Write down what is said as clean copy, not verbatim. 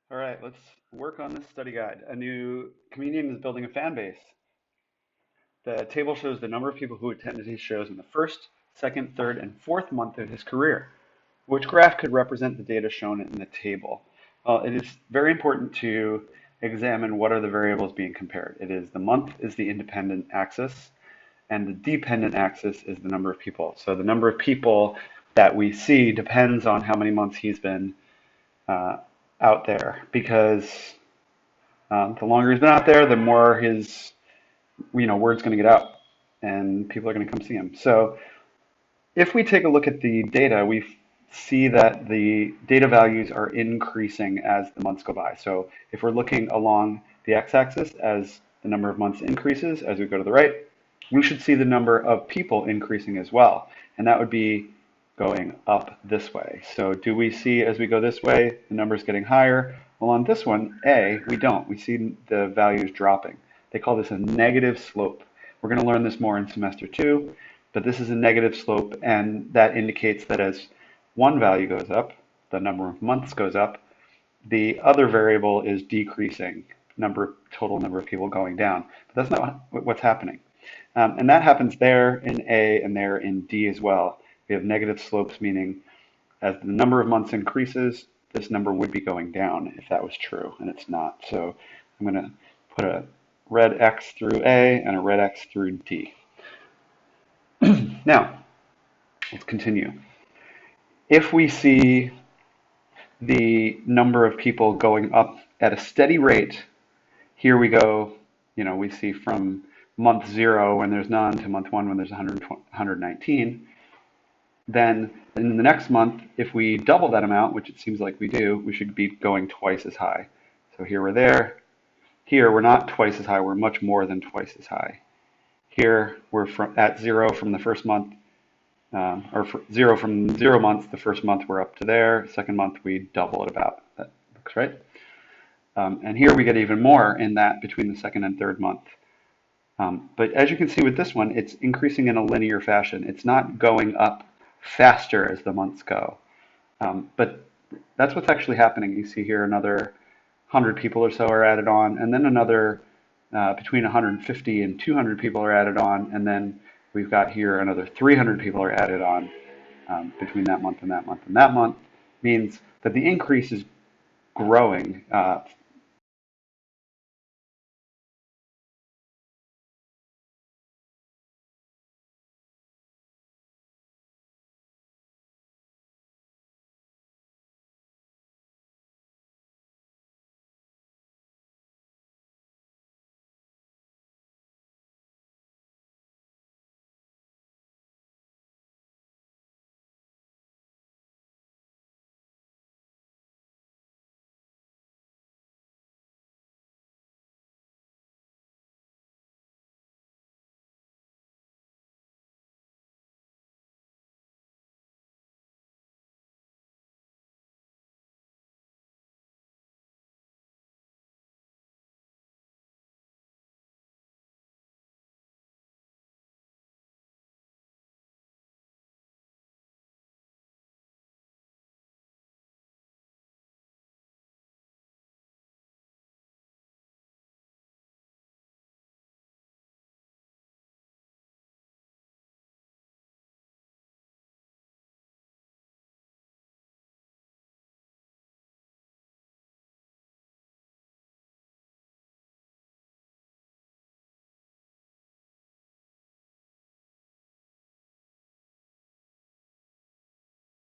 All right, let's work on this study guide. A new comedian is building a fan base. The table shows the number of people who attended his shows in the first, second, third, and fourth month of his career. Which graph could represent the data shown in the table? Well, it is very important to examine what are the variables being compared. It is the month is the independent axis, and the dependent axis is the number of people. So the number of people that we see depends on how many months he's been uh, out there, because the longer he's been out there, the more his word's going to get out, and people are going to come see him. So if we take a look at the data, we see that the data values are increasing as the months go by. So if we're looking along the x-axis as the number of months increases as we go to the right, we should see the number of people increasing as well. And that would be going up this way. So do we see as we go this way, the numbers getting higher? Well, on this one, A, we don't. We see the values dropping. They call this a negative slope. We're going to learn this more in semester 2, but this is a negative slope, and that indicates that as one value goes up, the number of months goes up, the other variable is decreasing, total number of people going down. But that's not what's happening. And that happens there in A and there in D as well. We have negative slopes, meaning as the number of months increases, this number would be going down if that was true, and it's not. So I'm going to put a red X through A and a red X through D. Now, let's continue. If we see the number of people going up at a steady rate, here we go, we see from month 0 when there's none to month 1 when there's 119. Then in the next month, if we double that amount, which it seems like we do, we should be going twice as high. So here we're there. Here we're not twice as high, we're much more than twice as high. Here we're at 0 from the first month, or 0 from 0 months, the first month we're up to there. Second month we double it about. That looks right. And here we get even more in that between the second and third month. But as you can see with this one, it's increasing in a linear fashion. It's not going up faster as the months go. But that's what's actually happening. You see here another 100 people or so are added on, and then another between 150 and 200 people are added on, and then we've got here another 300 people are added on between that month and that month and that month. Means that the increase is growing